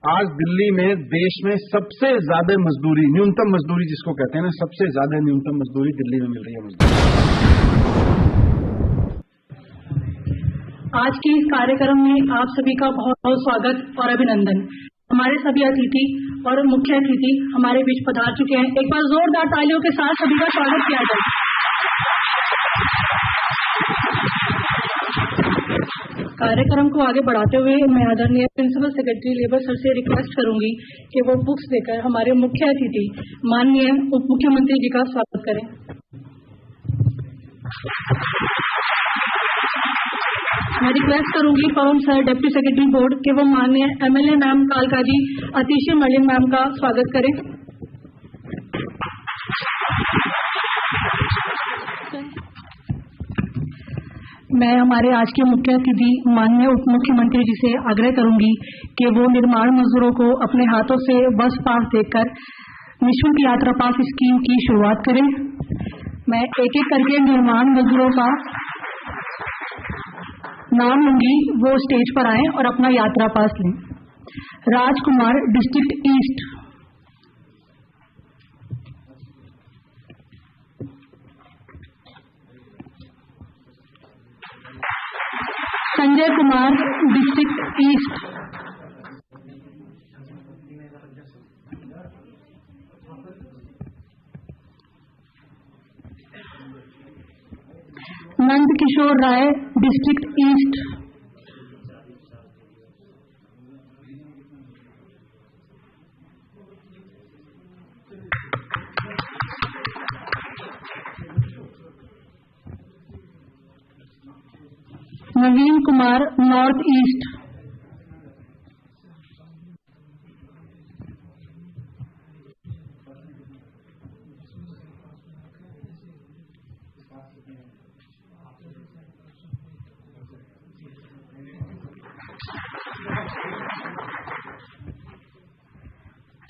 आज दिल्ली में देश में सबसे ज्यादा मजदूरी, न्यूनतम मजदूरी जिसको कहते हैं ना, सबसे ज्यादा न्यूनतम मजदूरी दिल्ली में मिल रही है मजदूरी। आज के इस कार्यक्रम में आप सभी का बहुत बहुत स्वागत और अभिनंदन। हमारे सभी अतिथि और मुख्य अतिथि हमारे बीच पधार चुके हैं। एक बार जोरदार तालियों के साथ सभी का स्वागत किया जाए। कार्यक्रम को आगे बढ़ाते हुए मैं आदरणीय प्रिंसिपल सेक्रेटरी लेबर सर से रिक्वेस्ट करूंगी कि वो बुक्स देकर हमारे मुख्य अतिथि माननीय उप मुख्यमंत्री जी का स्वागत करें। मैं रिक्वेस्ट करूंगी पवन सर डिप्टी सेक्रेटरी बोर्ड के वो माननीय MLA मैम कालका जी अतिशी मलिन मैम का स्वागत करें। मैं हमारे आज के मुख्य अतिथि माननीय उप मुख्यमंत्री जी से आग्रह करूंगी कि वो निर्माण मजदूरों को अपने हाथों से बस पास देकर निःशुल्क यात्रा पास स्कीम की शुरुआत करें। मैं एक एक करके निर्माण मजदूरों का नाम लूंगी, वो स्टेज पर आए और अपना यात्रा पास लें। Rajkumar, district east. Sanjay Kumar, district east. Nand Kishore Rai, district east. Naveen Kumar, north east.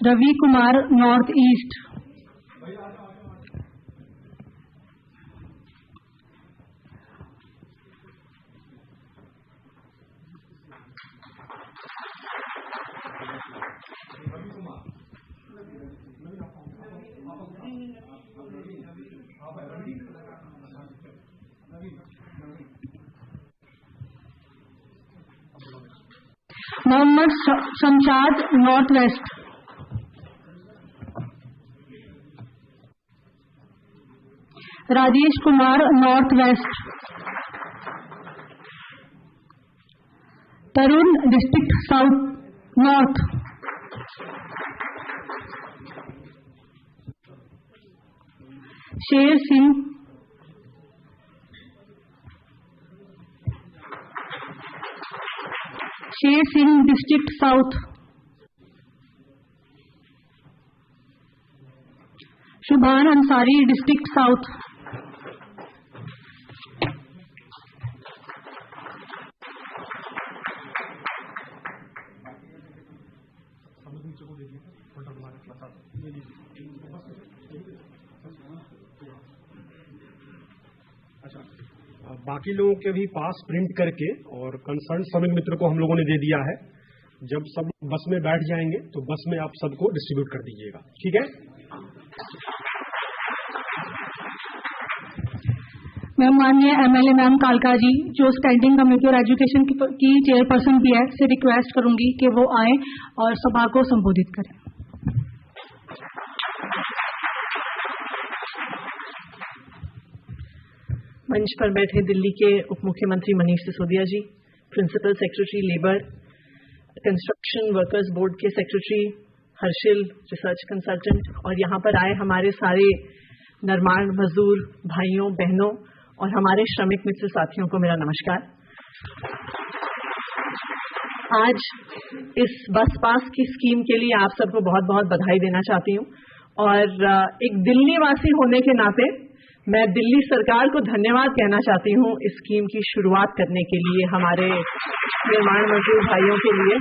Ravi Kumar, north east. Mohammad Shamshad, north west. Rajesh Kumar, north west. Tarun, district south north. Sher Singh, district south. Shubhan Ansari, district south. बाकी लोगों के भी पास प्रिंट करके और कंसर्न श्रमिक मित्र को हम लोगों ने दे दिया है। जब सब बस में बैठ जाएंगे तो बस में आप सबको डिस्ट्रीब्यूट कर दीजिएगा, ठीक है? मैं माननीय MLA मैम कालका जी जो स्टैंडिंग कमेटी और एजुकेशन की चेयरपर्सन भी है से रिक्वेस्ट करूंगी कि वो आए और सभा को संबोधित करें। मंच पर बैठे दिल्ली के उप मुख्यमंत्री Manish Sisodia ji, principal secretary labour construction workers board के सेक्रेटरी हर्षिल, रिसर्च कंसल्टेंट, और यहाँ पर आए हमारे सारे निर्माण मजदूर भाइयों बहनों और हमारे श्रमिक मित्र साथियों को मेरा नमस्कार। आज इस बस पास की स्कीम के लिए आप सबको बहुत बहुत बधाई देना चाहती हूँ और एक दिल्ली वासी होने के नाते मैं दिल्ली सरकार को धन्यवाद कहना चाहती हूँ इस स्कीम की शुरुआत करने के लिए हमारे निर्माण मजदूर भाइयों के लिए,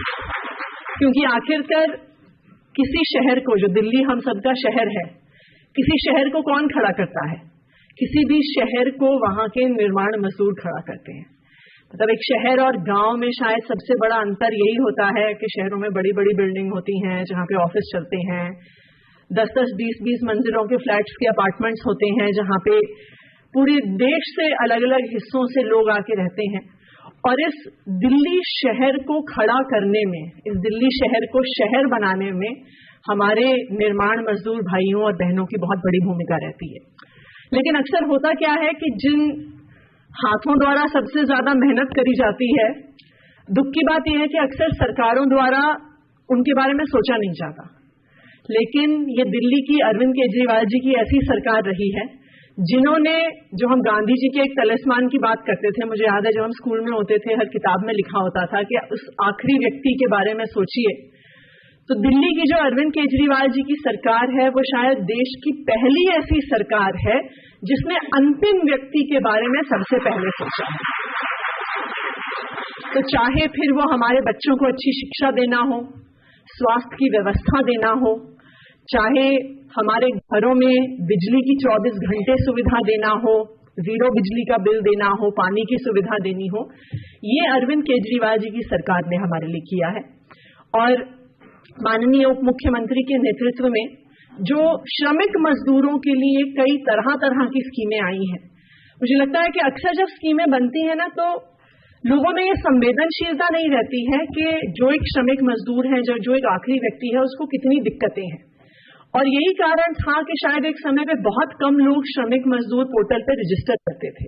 क्योंकि आखिरकार किसी शहर को, जो दिल्ली हम सबका शहर है, किसी शहर को कौन खड़ा करता है? किसी भी शहर को वहां के निर्माण मजदूर खड़ा करते हैं। मतलब एक शहर और गांव में शायद सबसे बड़ा अंतर यही होता है कि शहरों में बड़ी बड़ी बिल्डिंग होती हैं जहां पे ऑफिस चलते हैं, 10-10, 20-20 मंजिलों के फ्लैट्स के अपार्टमेंट्स होते हैं जहां पे पूरे देश से अलग अलग हिस्सों से लोग आके रहते हैं। और इस दिल्ली शहर को खड़ा करने में, इस दिल्ली शहर को शहर बनाने में हमारे निर्माण मजदूर भाइयों और बहनों की बहुत बड़ी भूमिका रहती है। लेकिन अक्सर होता क्या है कि जिन हाथों द्वारा सबसे ज्यादा मेहनत करी जाती है, दुख की बात यह है कि अक्सर सरकारों द्वारा उनके बारे में सोचा नहीं जाता। लेकिन ये दिल्ली की अरविंद केजरीवाल जी की ऐसी सरकार रही है जिन्होंने, जो हम गांधी जी के एक तलिस्मान की बात करते थे, मुझे याद है जब हम स्कूल में होते थे हर किताब में लिखा होता था कि उस आखिरी व्यक्ति के बारे में सोचिए। तो दिल्ली की जो अरविंद केजरीवाल जी की सरकार है वो शायद देश की पहली ऐसी सरकार है जिसने अंतिम व्यक्ति के बारे में सबसे पहले सोचा है। तो चाहे फिर वो हमारे बच्चों को अच्छी शिक्षा देना हो, स्वास्थ्य की व्यवस्था देना हो, चाहे हमारे घरों में बिजली की 24 घंटे सुविधा देना हो, जीरो बिजली का बिल देना हो, पानी की सुविधा देनी हो, ये अरविंद केजरीवाल जी की सरकार ने हमारे लिए किया है। और माननीय उप मुख्यमंत्री के नेतृत्व में जो श्रमिक मजदूरों के लिए कई तरह तरह की स्कीमें आई हैं, मुझे लगता है कि अक्सर जब स्कीमें बनती हैं ना तो लोगों में ये संवेदनशीलता नहीं रहती है कि जो एक श्रमिक मजदूर है, जो एक आखिरी व्यक्ति है, उसको कितनी दिक्कतें हैं। और यही कारण था कि शायद एक समय पे बहुत कम लोग श्रमिक मजदूर पोर्टल पे रजिस्टर करते थे।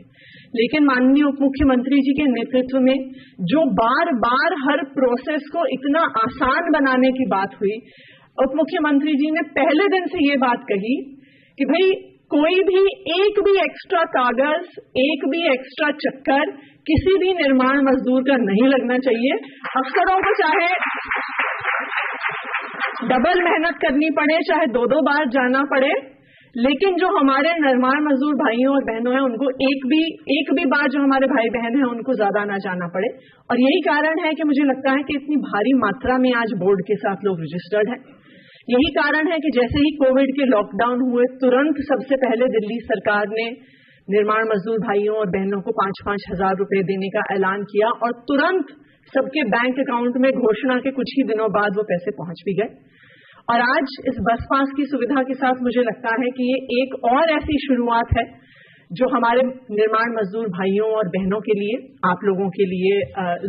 लेकिन माननीय उप मुख्यमंत्री जी के नेतृत्व में जो बार बार हर प्रोसेस को इतना आसान बनाने की बात हुई, उप मुख्यमंत्री जी ने पहले दिन से ये बात कही कि भाई कोई भी एक भी एक्स्ट्रा कागज, एक भी एक्स्ट्रा चक्कर किसी भी निर्माण मजदूर का नहीं लगना चाहिए। अफसरों को चाहे डबल मेहनत करनी पड़े, चाहे 2-2 बार जाना पड़े, लेकिन जो हमारे निर्माण मजदूर भाइयों और बहनों हैं उनको एक भी बार जो हमारे भाई बहन हैं उनको ज्यादा ना जाना पड़े। और यही कारण है कि मुझे लगता है कि इतनी भारी मात्रा में आज बोर्ड के साथ लोग रजिस्टर्ड हैं। यही कारण है कि जैसे ही कोविड के लॉकडाउन हुए, तुरंत सबसे पहले दिल्ली सरकार ने निर्माण मजदूर भाइयों और बहनों को 5-5 हजार रुपए देने का ऐलान किया और तुरंत सबके बैंक अकाउंट में घोषणा के कुछ ही दिनों बाद वो पैसे पहुंच भी गए। और आज इस बस पास की सुविधा के साथ मुझे लगता है कि ये एक और ऐसी शुरुआत है जो हमारे निर्माण मजदूर भाइयों और बहनों के लिए, आप लोगों के लिए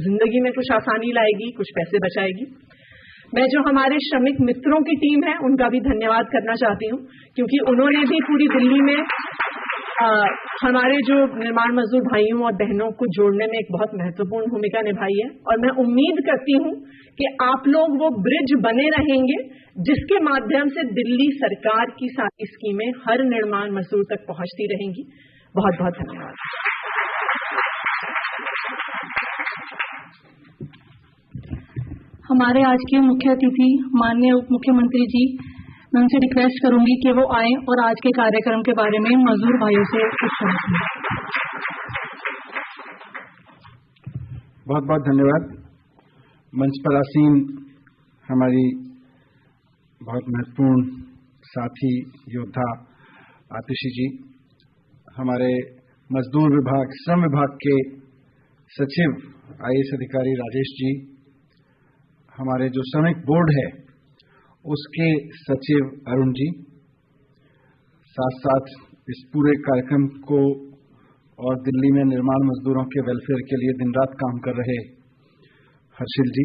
जिंदगी में कुछ आसानी लाएगी, कुछ पैसे बचाएगी। मैं जो हमारे श्रमिक मित्रों की टीम है उनका भी धन्यवाद करना चाहती हूँ, क्योंकि उन्होंने भी पूरी दिल्ली में हमारे जो निर्माण मजदूर भाइयों और बहनों को जोड़ने में एक बहुत महत्वपूर्ण भूमिका निभाई है। और मैं उम्मीद करती हूँ कि आप लोग वो ब्रिज बने रहेंगे जिसके माध्यम से दिल्ली सरकार की सारी स्कीमें हर निर्माण मजदूर तक पहुंचती रहेंगी। बहुत बहुत धन्यवाद। हमारे आज के मुख्य अतिथि माननीय उप मुख्यमंत्री जी, मैं उनसे रिक्वेस्ट करूंगी कि वो आए और आज के कार्यक्रम के बारे में मजदूर भाइयों से कुछ कहें। बहुत बहुत धन्यवाद। मंच पर आसीन हमारी बहुत महत्वपूर्ण साथी योद्धा आतिशी जी, हमारे मजदूर विभाग, श्रम विभाग के सचिव आईएएस अधिकारी राजेश जी, हमारे जो श्रमिक बोर्ड है उसके सचिव अरुण जी, साथ साथ इस पूरे कार्यक्रम को और दिल्ली में निर्माण मजदूरों के वेलफेयर के लिए दिन रात काम कर रहे हर्षिल जी,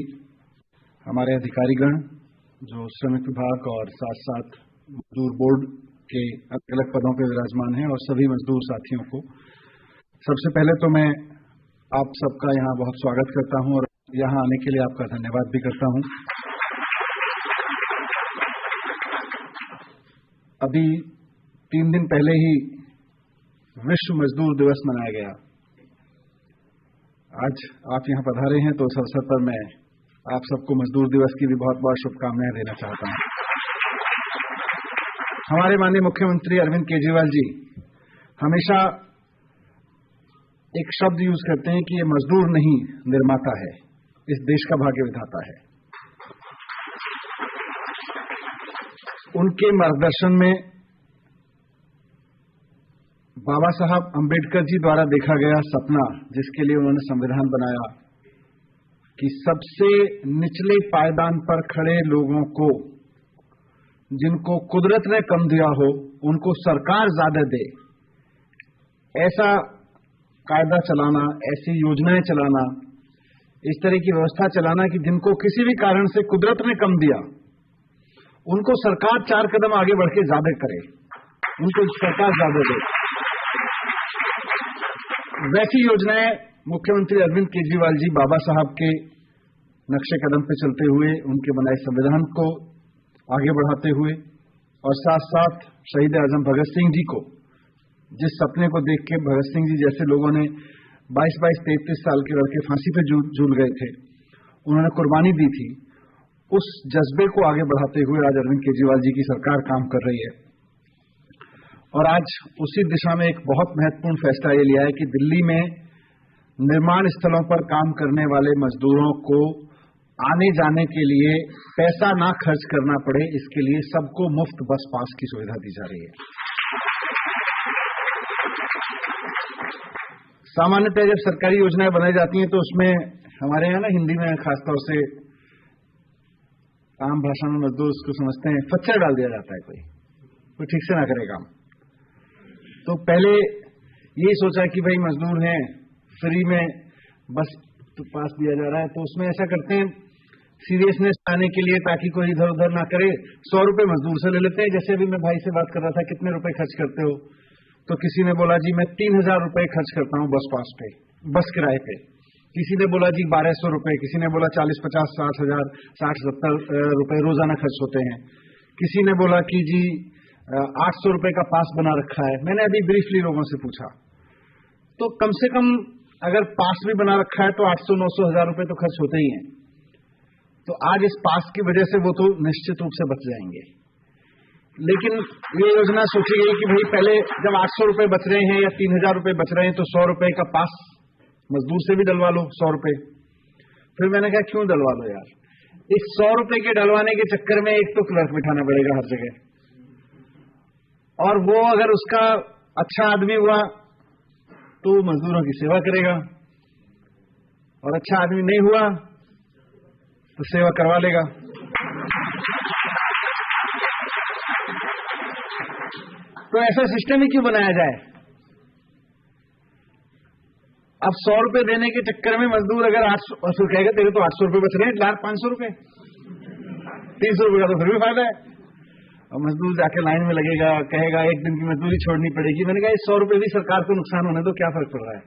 हमारे अधिकारीगण जो श्रमिक विभाग और साथ साथ मजदूर बोर्ड के अलग अलग पदों पर विराजमान हैं, और सभी मजदूर साथियों को सबसे पहले तो मैं आप सबका यहाँ बहुत स्वागत करता हूँ और यहाँ आने के लिए आपका धन्यवाद भी करता हूँ। अभी 3 दिन पहले ही विश्व मजदूर दिवस मनाया गया। आज आप यहाँ पधारे हैं तो उस अवसर पर मैं आप सबको मजदूर दिवस की भी बहुत बहुत शुभकामनाएं देना चाहता हूँ। हमारे माननीय मुख्यमंत्री अरविंद केजरीवाल जी हमेशा एक शब्द यूज करते हैं कि ये मजदूर नहीं निर्माता है, इस देश का भाग्य विधाता है। उनके मार्गदर्शन में बाबा साहब अंबेडकर जी द्वारा देखा गया सपना, जिसके लिए उन्होंने संविधान बनाया कि सबसे निचले पायदान पर खड़े लोगों को, जिनको कुदरत ने कम दिया हो, उनको सरकार ज्यादा दे, ऐसा कायदा चलाना, ऐसी योजनाएं चलाना, इस तरह की व्यवस्था चलाना कि जिनको किसी भी कारण से कुदरत ने कम दिया, उनको सरकार 4 कदम आगे बढ़ के ज्यादा करे, उनको सरकार ज्यादा दे। वैसी योजनाएं मुख्यमंत्री अरविंद केजरीवाल जी बाबा साहब के नक्शे कदम पे चलते हुए, उनके बनाए संविधान को आगे बढ़ाते हुए, और साथ साथ शहीद आजम भगत सिंह जी को, जिस सपने को देख के भगत सिंह जी जैसे लोगों ने 22-22, 33 साल के लड़के फांसी पे झूल गए थे, उन्होंने कुर्बानी दी थी, उस जज्बे को आगे बढ़ाते हुए आज अरविंद केजरीवाल जी की सरकार काम कर रही है। और आज उसी दिशा में एक बहुत महत्वपूर्ण फैसला ये लिया है कि दिल्ली में निर्माण स्थलों पर काम करने वाले मजदूरों को आने जाने के लिए पैसा ना खर्च करना पड़े, इसके लिए सबको मुफ्त बस पास की सुविधा दी जा रही है। सामान्यतः जब सरकारी योजनाएं बनाई जाती हैं तो उसमें हमारे यहाँ ना हिंदी में खासतौर से आम भाषा में मजदूर उसको समझते हैं, फच्चर डाल दिया जाता है, कोई ठीक से ना करे काम। तो पहले यही सोचा कि भाई मजदूर हैं, फ्री में बस पास दिया जा रहा है, तो उसमें ऐसा करते हैं सीरियसनेस आने के लिए, ताकि कोई इधर उधर ना करे, 100 रुपए मजदूर से ले लेते हैं। जैसे अभी मैं भाई से बात कर रहा था, कितने रुपए खर्च करते हो, तो किसी ने बोला जी मैं 3000 रुपए खर्च करता हूं बस पास पे, बस किराए पे। किसी ने बोला जी 1200 रुपए, किसी ने बोला 40, 50, 60,000, 60, 70 रुपए रोजाना खर्च होते हैं। किसी ने बोला कि जी 800 रुपए का पास बना रखा है। मैंने अभी ब्रीफली लोगों से पूछा, तो कम से कम अगर पास भी बना रखा है तो 800, 900, 1000 रुपए तो खर्च होते ही हैं। तो आज इस पास की वजह से वो तो निश्चित रूप से बच जाएंगे। लेकिन ये योजना सोची गई कि भाई पहले जब 800 रुपए बच रहे हैं या 3000 रुपए बच रहे हैं, तो 100 रुपए का पास मजदूर से भी डलवा लो, 100 रुपए। फिर मैंने कहा क्यों डलवा लो यार, इस 100 रुपए के डलवाने के चक्कर में एक तो क्लर्क बिठाना पड़ेगा हर जगह, और वो अगर उसका अच्छा आदमी हुआ तो मजदूरों की सेवा करेगा, और अच्छा आदमी नहीं हुआ तो सेवा करवा लेगा। तो ऐसा सिस्टम ही क्यों बनाया जाए। अब 100 रुपए देने के चक्कर में मजदूर अगर 800 कहेगा तेरे तो 800 रुपए बच रहे हैं, लाख 500 रुपए, 300 रुपए का तो फिर भी फायदा है। और मजदूर जाके लाइन में लगेगा, कहेगा एक दिन की मजदूरी छोड़नी पड़ेगी। मैंने कहा 100 रुपए भी सरकार को नुकसान होने तो क्या फर्क पड़ रहा है।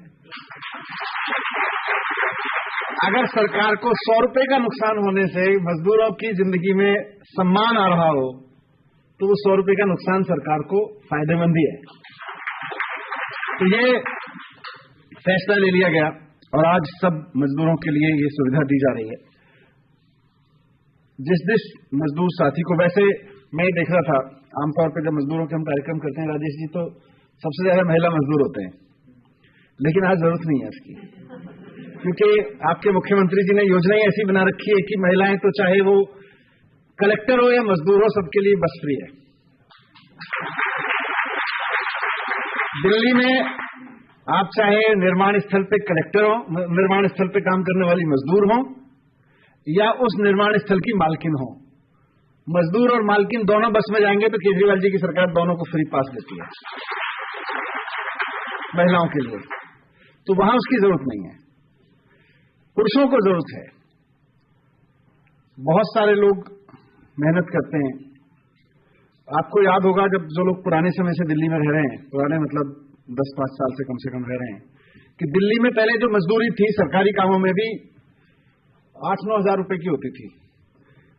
अगर सरकार को 100 रुपए का नुकसान होने से मजदूरों की जिंदगी में सम्मान आ रहा हो, तो वो 100 रुपए का नुकसान सरकार को फायदेमंद ही है। तो ये फैसला ले लिया गया और आज सब मजदूरों के लिए ये सुविधा दी जा रही है। जिस मजदूर साथी को, वैसे मैं देख रहा था आमतौर पर जब मजदूरों के हम कार्यक्रम करते हैं राजेश जी, तो सबसे ज्यादा महिला मजदूर होते हैं, लेकिन आज जरूरत नहीं है इसकी, क्योंकि आपके मुख्यमंत्री जी ने योजना ही ऐसी बना रखी है कि महिलाएं तो चाहे वो कलेक्टर हो या मजदूर हो, सबके लिए बस फ्री है। दिल्ली में आप चाहे निर्माण स्थल पे कलेक्टर हो, निर्माण स्थल पे काम करने वाली मजदूर हो, या उस निर्माण स्थल की मालकिन हो, मजदूर और मालकिन दोनों बस में जाएंगे तो केजरीवाल जी की सरकार दोनों को फ्री पास देती है महिलाओं के लिए। तो वहां उसकी जरूरत नहीं है, पुरुषों को जरूरत है। बहुत सारे लोग मेहनत करते हैं। आपको याद होगा जब जो लोग पुराने समय से दिल्ली में रह रहे हैं, पुराने मतलब 10-5 साल से कम रह रहे हैं, कि दिल्ली में पहले जो मजदूरी थी सरकारी कामों में भी 8-9 हजार रुपए की होती थी।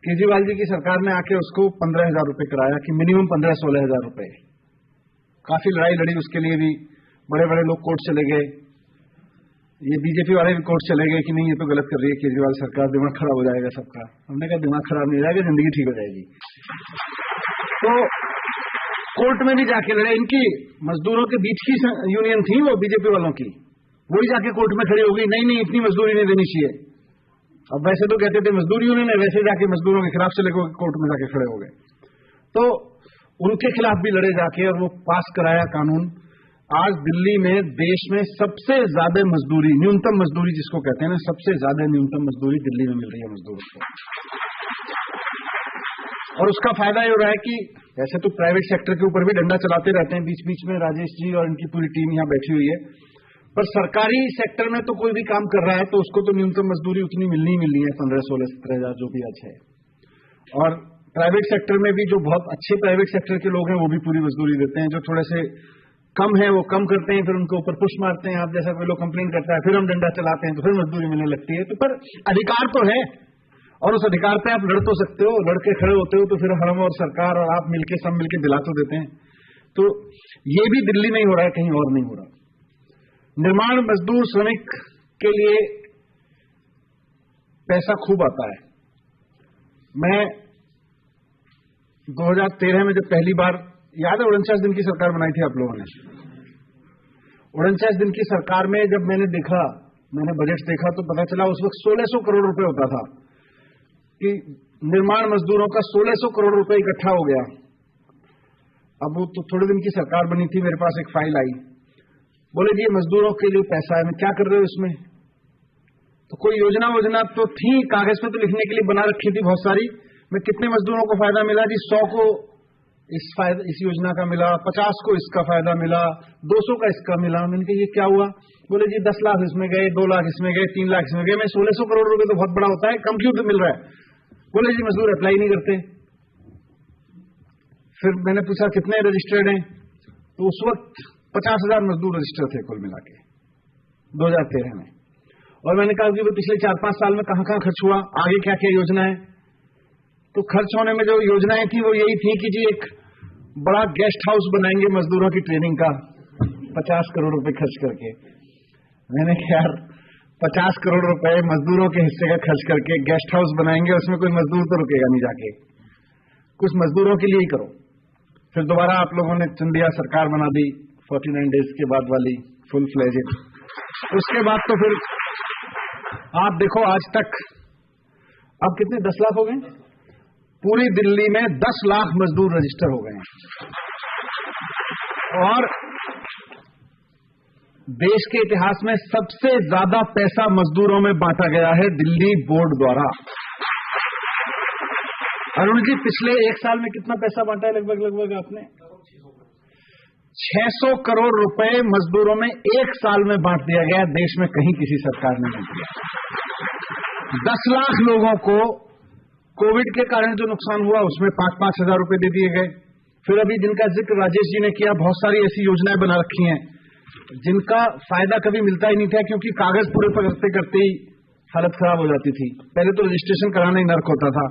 केजरीवाल जी की सरकार ने आके उसको 15,000 रुपए कराया कि मिनिमम 15-16 हजार रुपए। काफी लड़ाई लड़ी उसके लिए भी, बड़े बड़े लोग कोर्ट चले गए, ये बीजेपी वाले भी कोर्ट चले गए कि नहीं ये तो गलत कर रही है केजरीवाल सरकार, दिमाग खराब हो जाएगा सबका। हमने कहा दिमाग खराब नहीं हो जाएगा, जिंदगी ठीक हो जाएगी। तो कोर्ट में भी जाके लड़े। इनकी मजदूरों के बीच की यूनियन थी वो बीजेपी वालों की, वही जाके कोर्ट में खड़ी हो गई, नहीं इतनी मजदूरी नहीं देनी चाहिए। अब वैसे तो कहते थे मजदूर यूनियन है, वैसे जाके मजदूरों के खिलाफ चले गए, कोर्ट में जाके खड़े हो गए। तो उनके खिलाफ भी लड़े जाके और वो पास कराया कानून। आज दिल्ली में देश में सबसे ज्यादा मजदूरी, न्यूनतम मजदूरी जिसको कहते हैं ना, सबसे ज्यादा न्यूनतम मजदूरी दिल्ली में मिल रही है मजदूरों को। और उसका फायदा ये हो रहा है कि वैसे तो प्राइवेट सेक्टर के ऊपर भी डंडा चलाते रहते हैं, बीच बीच में राजेश जी और इनकी पूरी टीम यहां बैठी हुई है, पर सरकारी सेक्टर में तो कोई भी काम कर रहा है तो उसको तो न्यूनतम मजदूरी उतनी मिलनी ही मिलनी है, 15, 16, 17 हजार जो भी आज है। और प्राइवेट सेक्टर में भी जो बहुत अच्छे प्राइवेट सेक्टर के लोग हैं वो भी पूरी मजदूरी देते हैं, जो थोड़े से कम है वो कम करते हैं, फिर उनके ऊपर पुश मारते हैं। आप जैसा कोई लोग कंप्लेन करता है, फिर हम डंडा चलाते हैं तो फिर मजदूरी मिलने लगती है। तो पर अधिकार तो है और उस अधिकार पे आप लड़ तो सकते हो, लड़के खड़े होते हो तो फिर हम और सरकार और आप मिलके सब मिलके दिला तो देते हैं। तो ये भी दिल्ली में ही हो रहा है, कहीं और नहीं हो रहा। निर्माण मजदूर श्रमिक के लिए पैसा खूब आता है। मैं 2013 में जब पहली बार, याद है 49 दिन की सरकार बनाई थी आप लोगों ने, 49 दिन की सरकार में जब मैंने बजट देखा तो पता चला उस वक्त 1600 करोड़ रुपए होता था कि निर्माण मजदूरों का 1600 करोड़ रुपए इकट्ठा हो गया। अब वो तो थोड़े दिन की सरकार बनी थी, मेरे पास एक फाइल आई, बोले जी ये मजदूरों के लिए पैसा है, मैं क्या कर रहे हो इसमें? तो कोई योजना तो थी, कागज पे तो लिखने के लिए बना रखी थी बहुत सारी। मैं कितने मजदूरों को फायदा मिला जी? 100 को इस योजना का मिला, 50 को इसका फायदा मिला, 200 का इसका मिला। मैंने कहा ये क्या हुआ? बोले जी 10 लाख इसमें गए, 2 लाख इसमें गए, 3 लाख इसमें गए। मैं 1600 करोड़ रुपए तो बहुत बड़ा होता है, कम क्यों मिल रहा है? बोले जी मजदूर अप्लाई नहीं करते। फिर मैंने पूछा कितने रजिस्टर्ड हैं, तो उस वक्त 50,000 मजदूर रजिस्टर्ड थे कुल मिला के 2013 में। और मैंने कहा कि पिछले 4-5 साल में कहां कहां खर्च हुआ, आगे क्या क्या योजना है? तो खर्च होने में जो योजनाएं थी वो यही थी कि जी एक बड़ा गेस्ट हाउस बनाएंगे मजदूरों की ट्रेनिंग का, 50 करोड़ रुपए खर्च करके। मैंने कहा यार 50 करोड़ रुपए मजदूरों के हिस्से का खर्च करके गेस्ट हाउस बनाएंगे, उसमें कोई मजदूर तो रुकेगा नहीं, जाके कुछ मजदूरों के लिए ही करो। फिर दोबारा आप लोगों ने चुन दिया, सरकार बना दी 49 डेज के बाद वाली फुल फ्लेजेड। उसके बाद तो फिर आप देखो आज तक अब कितने 10 लाख हो गए, पूरी दिल्ली में 10 लाख मजदूर रजिस्टर हो गए हैं। और देश के इतिहास में सबसे ज्यादा पैसा मजदूरों में बांटा गया है दिल्ली बोर्ड द्वारा। अरुण जी पिछले 1 साल में कितना पैसा बांटा है लगभग आपने? 600 करोड़ रुपए मजदूरों में 1 साल में बांट दिया गया, देश में कहीं किसी सरकार ने नहीं दिया। 10 लाख लोगों को कोविड के कारण जो नुकसान हुआ उसमें 5-5 हजार रुपए दे दिए गए। फिर अभी जिनका जिक्र राजेश जी ने किया, बहुत सारी ऐसी योजनाएं बना रखी हैं जिनका फायदा कभी मिलता ही नहीं था, क्योंकि कागज पूरे करते करते ही हालत खराब हो जाती थी। पहले तो रजिस्ट्रेशन कराना ही नर्क होता था।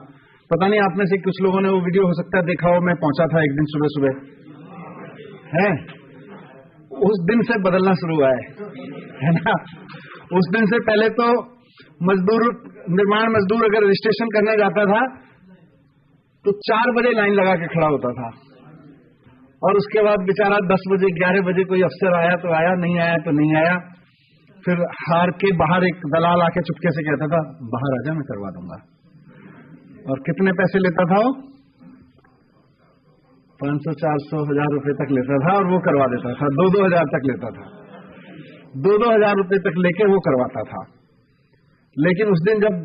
पता नहीं आप में से कुछ लोगों ने वो वीडियो हो सकता है देखा हो, मैं पहुंचा था एक दिन सुबह सुबह, है उस दिन से बदलना शुरू हुआ है ना। उस दिन से पहले तो निर्माण मजदूर अगर रजिस्ट्रेशन करने जाता था तो 4 बजे लाइन लगा के खड़ा होता था, और उसके बाद बेचारा 10 बजे 11 बजे कोई अफसर आया तो आया, नहीं आया तो नहीं आया। फिर हार के बाहर एक दलाल आके चुपके से कहता था बाहर आजा मैं करवा दूंगा। और कितने पैसे लेता था वो? 500, 400, 1000 रुपए तक लेता था और वो करवा देता था। 2-2 हजार तक लेता था, 2-2 हजार रुपए तक लेके वो करवाता था। लेकिन उस दिन जब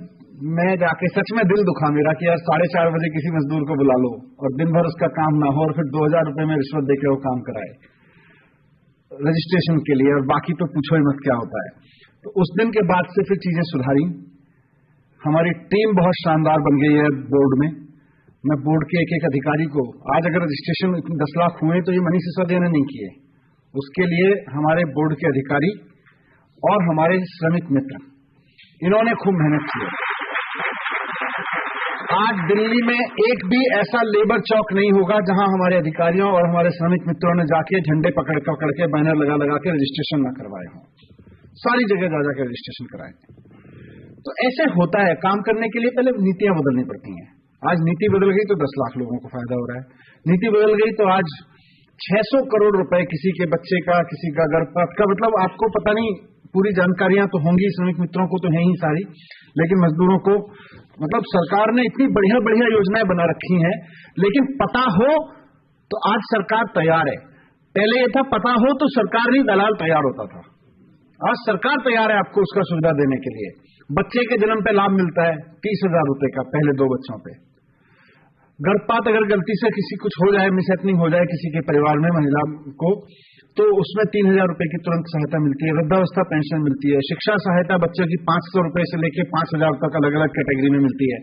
मैं जाके सच में दिल दुखा मेरा कि यार 4:30 बजे किसी मजदूर को बुला लो और दिन भर उसका काम ना हो और फिर 2000 रुपए में रिश्वत देकर वो काम कराए रजिस्ट्रेशन के लिए, और बाकी तो पूछो ही मत क्या होता है। तो उस दिन के बाद से फिर चीजें सुधारी। हमारी टीम बहुत शानदार बन गई है बोर्ड में। मैं बोर्ड के एक अधिकारी को, आज अगर रजिस्ट्रेशन 10 लाख हुए तो ये मनीष सिसोदिया ने नहीं किए, उसके लिए हमारे बोर्ड के अधिकारी और हमारे श्रमिक मित्र इन्होंने खूब मेहनत की। आज दिल्ली में एक भी ऐसा लेबर चौक नहीं होगा जहां हमारे अधिकारियों और हमारे श्रमिक मित्रों ने जाके झंडे पकड़ के बैनर लगा के रजिस्ट्रेशन न करवाए हों। सारी जगह जा जाकर रजिस्ट्रेशन कराए। तो ऐसे होता है, काम करने के लिए पहले नीतियां बदलनी पड़ती हैं। आज नीति बदल गई तो 10 लाख लोगों को फायदा हो रहा है। नीति बदल गई तो आज 600 करोड़ रुपए किसी के बच्चे का, किसी का गर्भपात का, मतलब आपको पता नहीं, पूरी जानकारियां तो होंगी, श्रमिक मित्रों को तो है ही सारी, लेकिन मजदूरों को, मतलब सरकार ने इतनी बढ़िया बढ़िया योजनाएं बना रखी हैं, लेकिन पता हो तो आज सरकार तैयार है। पहले ये था पता हो तो सरकार नहीं दलाल तैयार होता था। आज सरकार तैयार है आपको उसका सुविधा देने के लिए। बच्चे के जन्म पे लाभ मिलता है 30,000 रुपए का पहले 2 बच्चों पे। गर्भपात अगर गलती से किसी कुछ हो जाए, मिसहैपनिंग हो जाए किसी के परिवार में महिला को, तो उसमें 3,000 रुपए की तुरंत सहायता मिलती है। वृद्धावस्था पेंशन मिलती है। शिक्षा सहायता बच्चों की 500 रुपए से लेकर 5,000 तक अलग अलग कैटेगरी में मिलती है।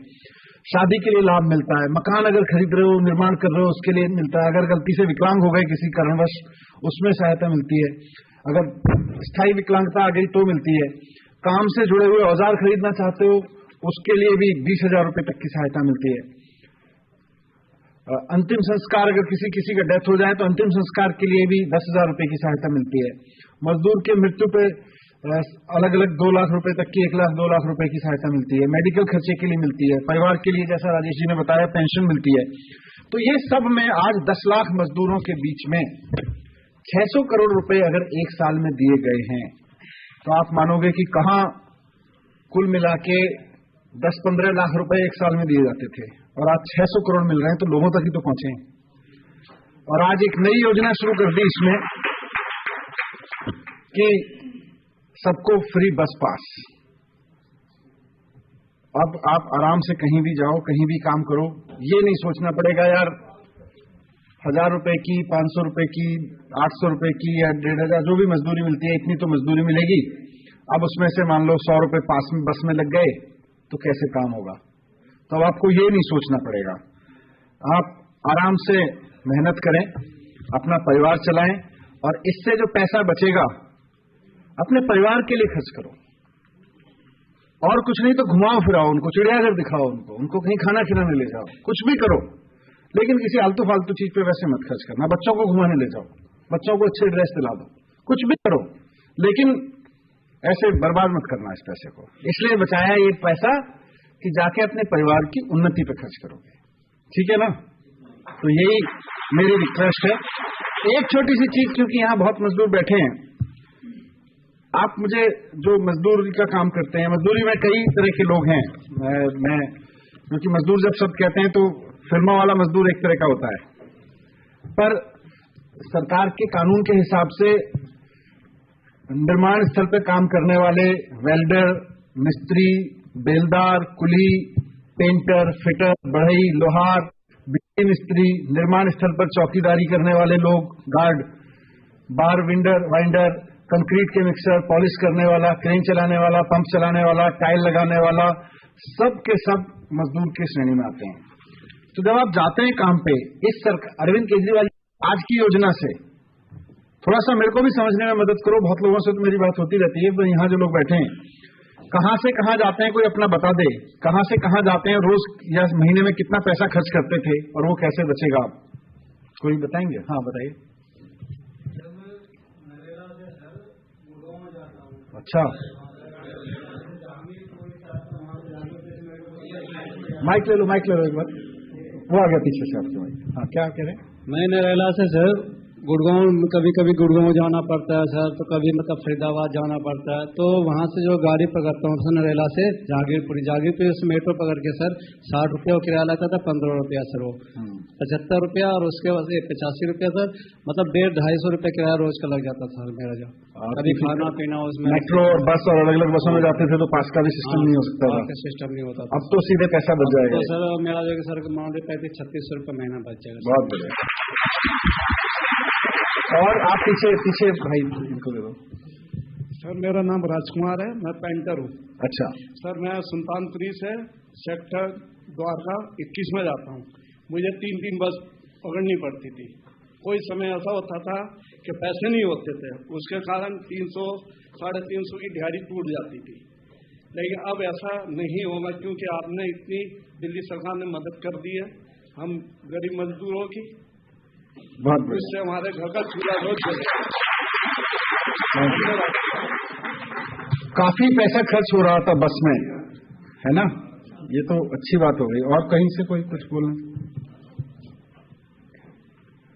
शादी के लिए लाभ मिलता है। मकान अगर खरीद रहे हो, निर्माण कर रहे हो, उसके लिए मिलता है। अगर गलती से विकलांग हो गए किसी कारणवश, उसमें सहायता मिलती है। अगर स्थायी विकलांगता आ गई तो मिलती है। काम से जुड़े हुए औजार खरीदना चाहते हो, उसके लिए भी 20,000 रुपए तक की सहायता मिलती है। अंतिम संस्कार अगर किसी का डेथ हो जाए तो अंतिम संस्कार के लिए भी 10,000 रुपए की सहायता मिलती है। मजदूर के मृत्यु पे अलग अलग 2 लाख रुपए तक की 1 लाख 2 लाख रुपए की सहायता मिलती है। मेडिकल खर्चे के लिए मिलती है। परिवार के लिए जैसा राजेश जी ने बताया पेंशन मिलती है। तो ये सब में आज 10 लाख मजदूरों के बीच में 600 करोड़ रुपए अगर एक साल में दिए गए हैं तो आप मानोगे कि कहां कुल मिला के 10-15 लाख रुपए एक साल में दिए जाते थे और आज 600 करोड़ मिल रहे हैं, तो लोगों तक ही तो पहुंचे। और आज एक नई योजना शुरू कर दी इसमें कि सबको फ्री बस पास। अब आप आराम से कहीं भी जाओ, कहीं भी काम करो, ये नहीं सोचना पड़ेगा यार 1,000 रुपए की, 500 रुपए की, 800 रुपए की या 1,500 जो भी मजदूरी मिलती है इतनी तो मजदूरी मिलेगी। अब उसमें से मान लो 100 रुपए पास में बस में लग गए तो कैसे काम होगा? तो अब आपको ये नहीं सोचना पड़ेगा। आप आराम से मेहनत करें, अपना परिवार चलाएं और इससे जो पैसा बचेगा अपने परिवार के लिए खर्च करो। और कुछ नहीं तो घुमाओ फिराओ उनको, चिड़ियाघर दिखाओ उनको कहीं खाना खिलाने ले जाओ, कुछ भी करो, लेकिन किसी आलतू फालतू चीज पे वैसे मत खर्च करना। बच्चों को घुमाने ले जाओ, बच्चों को अच्छे ड्रेस दिला दो, कुछ भी करो, लेकिन ऐसे बर्बाद मत करना इस पैसे को। इसलिए बचाया ये पैसा कि जाके अपने परिवार की उन्नति पे खर्च करोगे। ठीक है ना? तो यही मेरी रिक्वेस्ट है। एक छोटी सी चीज, क्योंकि यहां बहुत मजदूर बैठे हैं, आप मुझे जो मजदूरी का काम करते हैं, मजदूरी में कई तरह के लोग हैं। मैं क्योंकि मजदूर जब शब्द कहते हैं तो फिल्मों वाला मजदूर एक तरह का होता है, पर सरकार के कानून के हिसाब से निर्माण स्थल पर काम करने वाले वेल्डर, मिस्त्री, बेलदार, कुली, पेंटर, फिटर, बढ़ई, लोहार, बिजली मिस्त्री, निर्माण स्थल पर चौकीदारी करने वाले लोग, गार्ड, बार वाइंडर, कंक्रीट के मिक्सर, पॉलिश करने वाला, क्रेन चलाने वाला, पंप चलाने वाला, टाइल लगाने वाला, सब के सब मजदूर की श्रेणी में आते हैं। तो जब आप जाते हैं काम पे, इस सरकार अरविंद केजरीवाल आज की योजना से थोड़ा सा मेरे को भी समझने में मदद करो। बहुत लोगों से तो मेरी बात होती रहती है, पर यहाँ जो लोग बैठे हैं, कहां से कहां जाते हैं, कोई अपना बता दे। कहां से कहां जाते हैं, रोज या महीने में कितना पैसा खर्च करते थे और वो कैसे बचेगा? कोई बताएंगे? हाँ बताइए। अच्छा, माइक ले लो एक बार। वो आ गया पीछे से आपके माइक। हाँ, क्या कह रहे हैं? मैं नरेला से सर गुड़गांव, कभी कभी गुड़गांव जाना पड़ता है सर, तो कभी मतलब फरीदाबाद जाना पड़ता है। तो वहाँ से जो गाड़ी पकड़ता हूँ सर नरेला से जागीरपुर से मेट्रो पकड़ के सर 60 रुपया किराया लगता था, 15 रुपया सर वो 75 रुपया, और उसके बाद 85 रुपया सर, मतलब 150-250 रुपया किराया रोज का लग जाता था मेरा। जो कभी खाना पीना उसमें मेट्रो और बस और अलग अलग बसों में जाते थे तो पास का भी सिस्टम नहीं हो सकता था। सिस्टम नहीं होता। अब तो सीधे पैसा बच जाएगा। तो सर मेरा जो सर मान लीजिए 35-36 रुपया महीना बच जाएगा। बहुत बढ़िया। और आप पीछे भाई इनको दे दो। सर मेरा नाम राजकुमार है, मैं पेंटर हूँ। अच्छा सर, मैं सुल्तानपुरी से सेक्टर द्वारका 21 में जाता हूँ। मुझे 3 बस पकड़नी पड़ती थी। कोई समय ऐसा होता था कि पैसे नहीं होते थे, उसके कारण 300-350 की दिहाड़ी टूट जाती थी। लेकिन अब ऐसा नहीं होगा, क्योंकि आपने इतनी दिल्ली सरकार ने मदद कर दी है हम गरीब मजदूरों की। बहुत इससे हमारे घर का चूल्हा रोज चले। काफी पैसा खर्च हो रहा था बस में, है ना? ये तो अच्छी बात हो गई। और कहीं से कोई कुछ बोलना?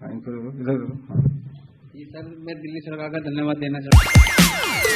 इधर। जी सर, मैं दिल्ली सरकार का धन्यवाद देना चाहता हूँ।